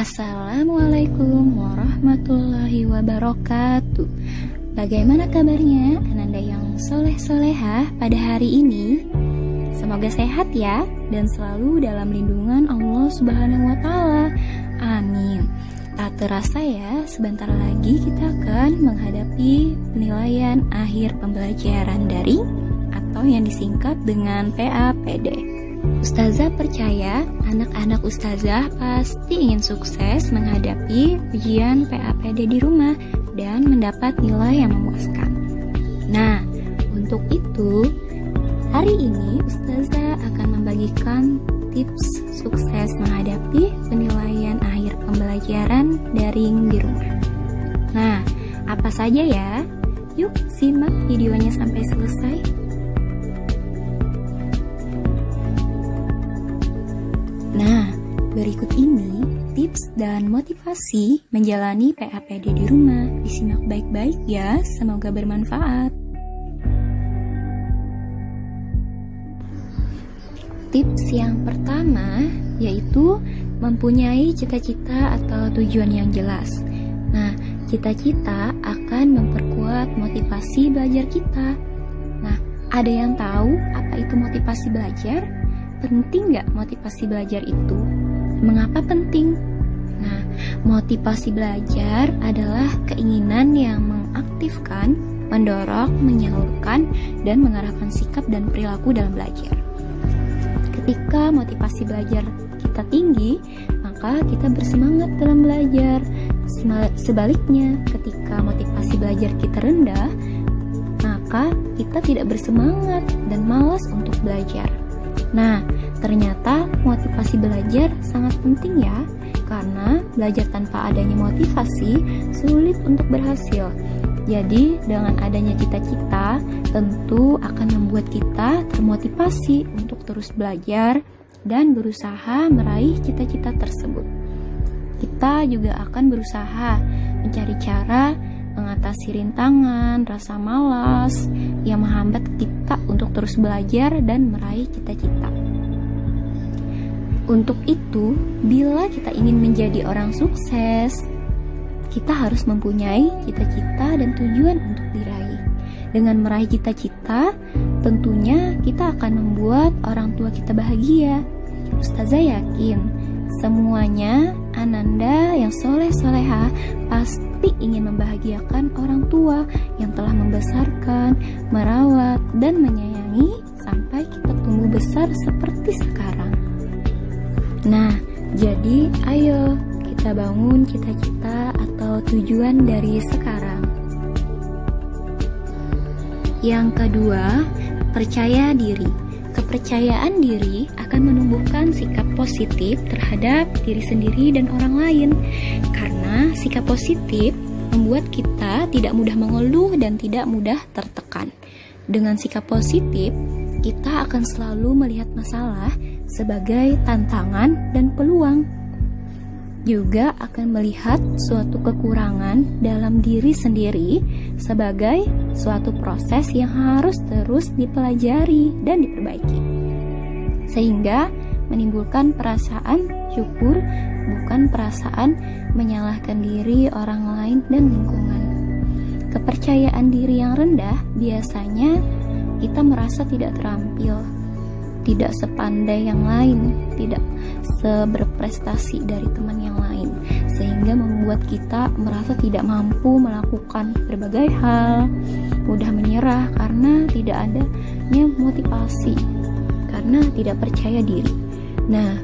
Assalamualaikum warahmatullahi wabarakatuh. Bagaimana kabarnya Ananda yang soleh-solehah pada hari ini? Semoga sehat ya dan selalu dalam lindungan Allah Subhanahu wa Ta'ala. Amin. Tak terasa ya, sebentar lagi kita akan menghadapi penilaian akhir pembelajaran daring atau yang disingkat dengan PAPD. Ustazah percaya anak-anak ustazah pasti ingin sukses menghadapi ujian PAPD di rumah dan mendapat nilai yang memuaskan. Nah, untuk itu, hari ini ustazah akan membagikan tips sukses menghadapi penilaian akhir pembelajaran daring di rumah. Nah, apa saja ya? Yuk simak videonya sampai selesai. Nah, berikut ini tips dan motivasi menjalani PAPD di rumah. Disimak baik-baik ya, semoga bermanfaat. Tips yang pertama yaitu mempunyai cita-cita atau tujuan yang jelas. Nah, cita-cita akan memperkuat motivasi belajar kita. Nah, ada yang tahu apa itu motivasi belajar? Penting nggak motivasi belajar itu? Mengapa penting? Nah, motivasi belajar adalah keinginan yang mengaktifkan, mendorong, menyalurkan, dan mengarahkan sikap dan perilaku dalam belajar. Ketika motivasi belajar kita tinggi, maka kita bersemangat dalam belajar. Sebaliknya, ketika motivasi belajar kita rendah, maka kita tidak bersemangat dan malas untuk belajar. Nah, ternyata motivasi belajar sangat penting ya, karena belajar tanpa adanya motivasi sulit untuk berhasil. Jadi, dengan adanya cita-cita, tentu akan membuat kita termotivasi untuk terus belajar dan berusaha meraih cita-cita tersebut. Kita juga akan berusaha mencari cara mengatasi rintangan, rasa malas yang menghambat kita untuk terus belajar dan meraih cita-cita. Untuk itu, bila kita ingin menjadi orang sukses, kita harus mempunyai cita-cita dan tujuan untuk diraih. Dengan meraih cita-cita, tentunya kita akan membuat orang tua kita bahagia. Ustazah yakin semuanya Ananda yang soleh-soleha pasti ingin membahagiakan orang tua yang telah membesarkan, merawat, dan menyayangi sampai kita tumbuh besar seperti sekarang. Nah, jadi ayo kita bangun cita-cita atau tujuan dari sekarang. Yang kedua, percaya diri. Kepercayaan diri akan menumbuhkan sikap positif terhadap diri sendiri dan orang lain. Karena sikap positif membuat kita tidak mudah mengeluh dan tidak mudah tertekan. Dengan sikap positif, kita akan selalu melihat masalah sebagai tantangan dan peluang. Juga akan melihat suatu kekurangan dalam diri sendiri sebagai suatu proses yang harus terus dipelajari dan diperbaiki, sehingga menimbulkan perasaan syukur, bukan perasaan menyalahkan diri, orang lain, dan lingkungan. Kepercayaan diri yang rendah biasanya kita merasa tidak terampil, tidak sepandai yang lain, tidak seberprestasi dari teman yang lain, sehingga membuat kita merasa tidak mampu melakukan berbagai hal, mudah menyerah karena tidak adanya motivasi, karena tidak percaya diri. Nah,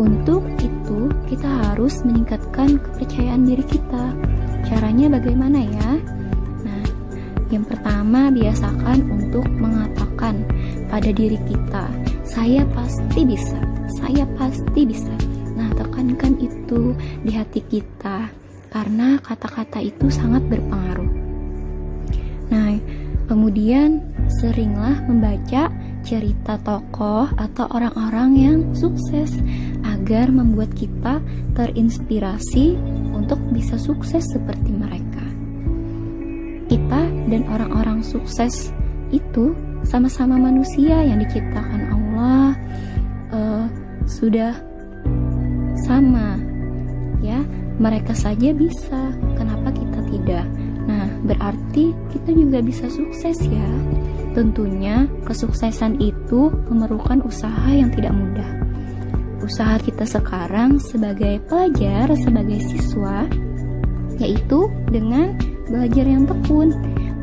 untuk itu kita harus meningkatkan kepercayaan diri kita. Caranya bagaimana ya? Nah, yang pertama, biasakan untuk mengatakan pada diri kita, saya pasti bisa, saya pasti bisa. Nah, tekankan itu di hati kita, karena kata-kata itu sangat berpengaruh. Nah, kemudian seringlah membaca cerita tokoh atau orang-orang yang sukses agar membuat kita terinspirasi untuk bisa sukses seperti mereka. Kita dan orang-orang sukses itu sama-sama manusia yang diciptakan Allah, sudah sama ya, Mereka saja bisa, kenapa kita tidak? Nah, berarti kita juga bisa sukses ya. Tentunya kesuksesan itu memerlukan usaha yang tidak mudah. Usaha kita sekarang sebagai pelajar, sebagai siswa, yaitu dengan belajar yang tekun,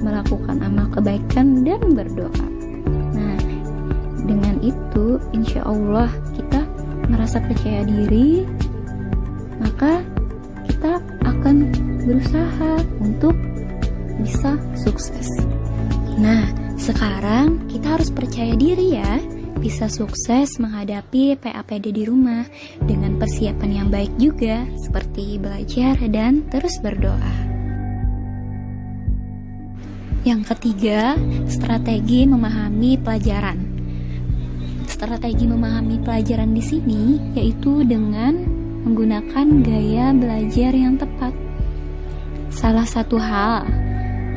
melakukan amal kebaikan dan berdoa. Nah, dengan itu insya Allah kita merasa percaya diri, maka kita akan berusaha untuk bisa sukses. Nah, sekarang kita harus percaya diri ya, bisa sukses menghadapi PAPD di rumah dengan persiapan yang baik juga, seperti belajar dan terus berdoa. Yang ketiga, strategi memahami pelajaran. Strategi memahami pelajaran di sini yaitu dengan menggunakan gaya belajar yang tepat. Salah satu hal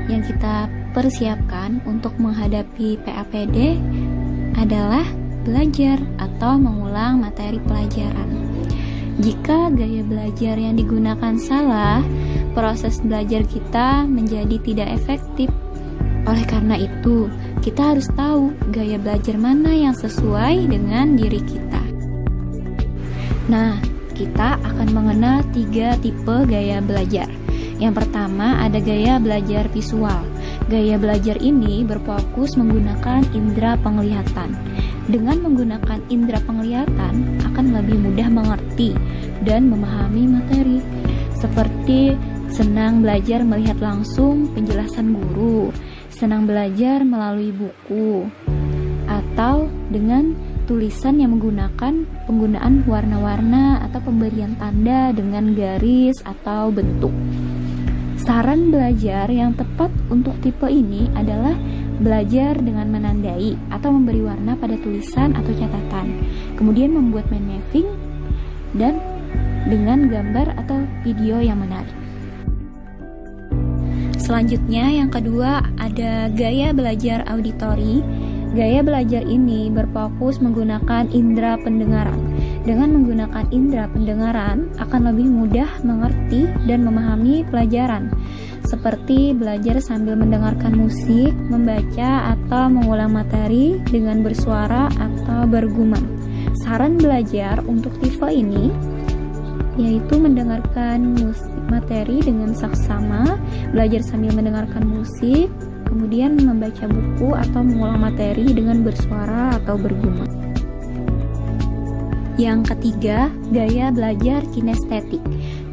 yang kita persiapkan untuk menghadapi PAPD adalah belajar atau mengulang materi pelajaran. Jika gaya belajar yang digunakan salah, proses belajar kita menjadi tidak efektif. Oleh karena itu, kita harus tahu gaya belajar mana yang sesuai dengan diri kita. Nah, kita akan mengenal 3 tipe gaya belajar. Yang pertama ada gaya belajar visual. Gaya belajar ini berfokus menggunakan indera penglihatan. Dengan menggunakan indera penglihatan akan lebih mudah mengerti dan memahami materi. Seperti senang belajar melihat langsung penjelasan guru, senang belajar melalui buku, atau dengan tulisan yang menggunakan penggunaan warna-warna atau pemberian tanda dengan garis atau bentuk. Saran belajar yang tepat untuk tipe ini adalah belajar dengan menandai atau memberi warna pada tulisan atau catatan, kemudian membuat mind mapping dan dengan gambar atau video yang menarik. Selanjutnya yang kedua ada gaya belajar auditori. Gaya belajar ini berfokus menggunakan indera pendengaran. Dengan menggunakan indera pendengaran akan lebih mudah mengerti dan memahami pelajaran, seperti belajar sambil mendengarkan musik, membaca atau mengulang materi dengan bersuara atau bergumam. Saran belajar untuk tipe ini yaitu mendengarkan materi dengan saksama, belajar sambil mendengarkan musik, kemudian membaca buku atau mengulang materi dengan bersuara atau bergumam. Yang ketiga, gaya belajar kinestetik.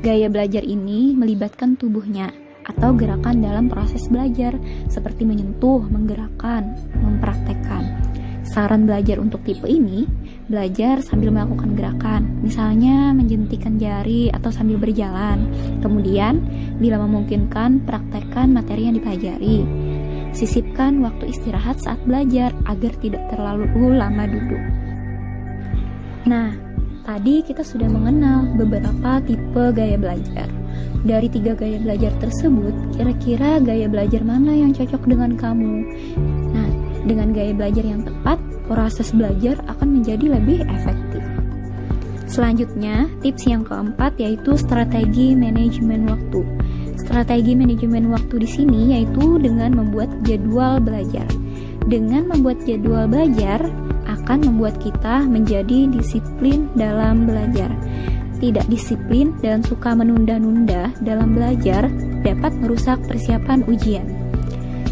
Gaya belajar ini melibatkan tubuhnya atau gerakan dalam proses belajar, seperti menyentuh, menggerakkan, mempraktekkan. Saran belajar untuk tipe ini, belajar sambil melakukan gerakan, misalnya menjentikan jari atau sambil berjalan. Kemudian, bila memungkinkan, praktekkan materi yang dipelajari. Sisipkan waktu istirahat saat belajar agar tidak terlalu lama duduk. Nah, tadi kita sudah mengenal beberapa tipe gaya belajar. Dari 3 gaya belajar tersebut, kira-kira gaya belajar mana yang cocok dengan kamu? Nah, dengan gaya belajar yang tepat, proses belajar akan menjadi lebih efektif. Selanjutnya, tips yang keempat yaitu strategi manajemen waktu. Strategi manajemen waktu di sini yaitu dengan membuat jadwal belajar. Dengan membuat jadwal belajar akan membuat kita menjadi disiplin dalam belajar. Tidak disiplin dan suka menunda-nunda dalam belajar dapat merusak persiapan ujian.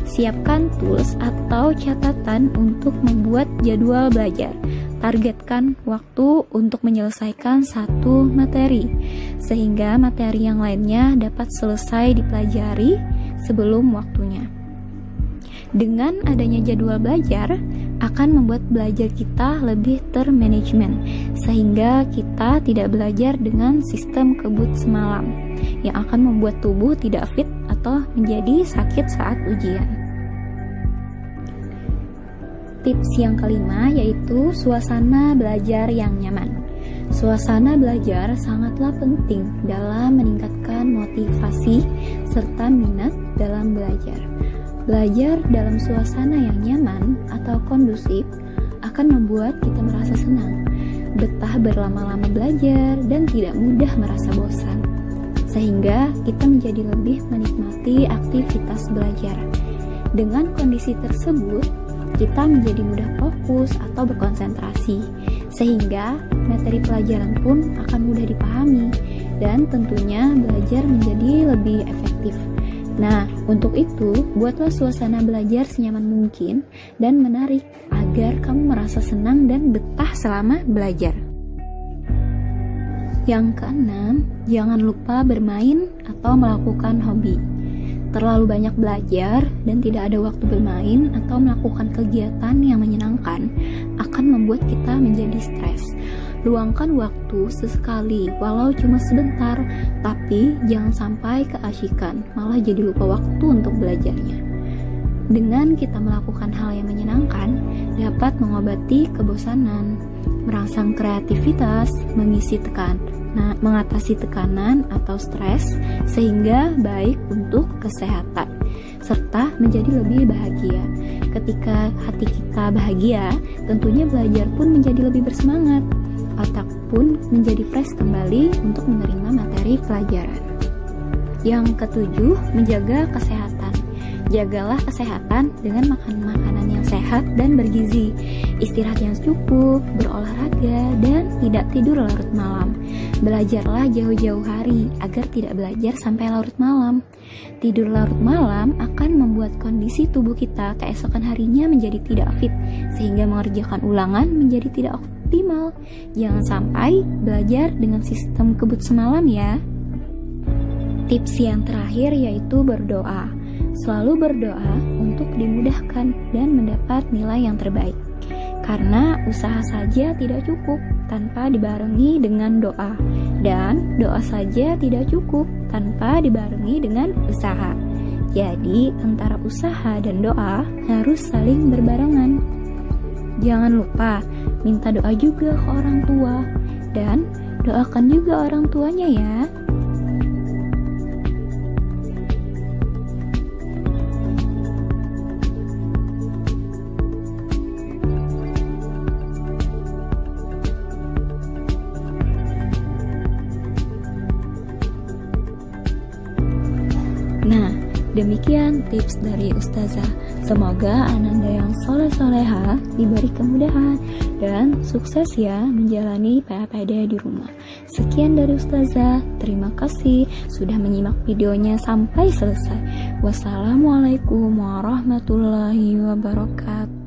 Siapkan tools atau catatan untuk membuat jadwal belajar. Targetkan waktu untuk menyelesaikan satu materi, sehingga materi yang lainnya dapat selesai dipelajari sebelum waktunya. Dengan adanya jadwal belajar, akan membuat belajar kita lebih termanajemen, sehingga kita tidak belajar dengan sistem kebut semalam, yang akan membuat tubuh tidak fit atau menjadi sakit saat ujian. Tips yang kelima yaitu suasana belajar yang nyaman. Suasana belajar sangatlah penting dalam meningkatkan motivasi serta minat dalam belajar. Belajar dalam suasana yang nyaman atau kondusif akan membuat kita merasa senang, betah berlama-lama belajar, dan tidak mudah merasa bosan. sehingga kita menjadi lebih menikmati aktivitas belajar. Dengan kondisi tersebut, kita menjadi mudah fokus atau berkonsentrasi, sehingga materi pelajaran pun akan mudah dipahami dan tentunya belajar menjadi lebih efektif. Nah, untuk itu, buatlah suasana belajar senyaman mungkin dan menarik agar kamu merasa senang dan betah selama belajar. Yang keenam, jangan lupa bermain atau melakukan hobi. Terlalu banyak belajar dan tidak ada waktu bermain atau melakukan kegiatan yang menyenangkan akan membuat kita menjadi stres. Luangkan waktu sesekali, walau cuma sebentar, tapi jangan sampai keasyikan, malah jadi lupa waktu untuk belajarnya. Dengan kita melakukan hal yang menyenangkan, dapat mengobati kebosanan, merangsang kreativitas, mengatasi tekanan atau stres, sehingga baik untuk kesehatan, serta menjadi lebih bahagia. Ketika hati kita bahagia, tentunya belajar pun menjadi lebih bersemangat. Otak pun menjadi fresh kembali untuk menerima materi pelajaran. Yang ketujuh, menjaga kesehatan. Jagalah kesehatan dengan makan makanan yang sehat dan bergizi, istirahat yang cukup, berolahraga, dan tidak tidur larut malam. Belajarlah jauh-jauh hari agar tidak belajar sampai larut malam. Tidur larut malam akan membuat kondisi tubuh kita keesokan harinya menjadi tidak fit, sehingga mengerjakan ulangan menjadi tidak optimal. Jangan sampai belajar dengan sistem kebut semalam ya. Tips yang terakhir yaitu berdoa. Selalu berdoa untuk dimudahkan dan mendapat nilai yang terbaik. Karena usaha saja tidak cukup tanpa dibarengi dengan doa, dan doa saja tidak cukup tanpa dibarengi dengan usaha. Jadi antara usaha dan doa harus saling berbarengan. Jangan lupa minta doa juga ke orang tua, dan doakan juga orang tuanya ya. Nah, demikian tips dari Ustazah. Semoga Ananda yang soleh-soleha diberi kemudahan dan sukses ya menjalani PAPD di rumah. Sekian dari Ustazah. Terima kasih sudah menyimak videonya sampai selesai. Wassalamualaikum warahmatullahi wabarakatuh.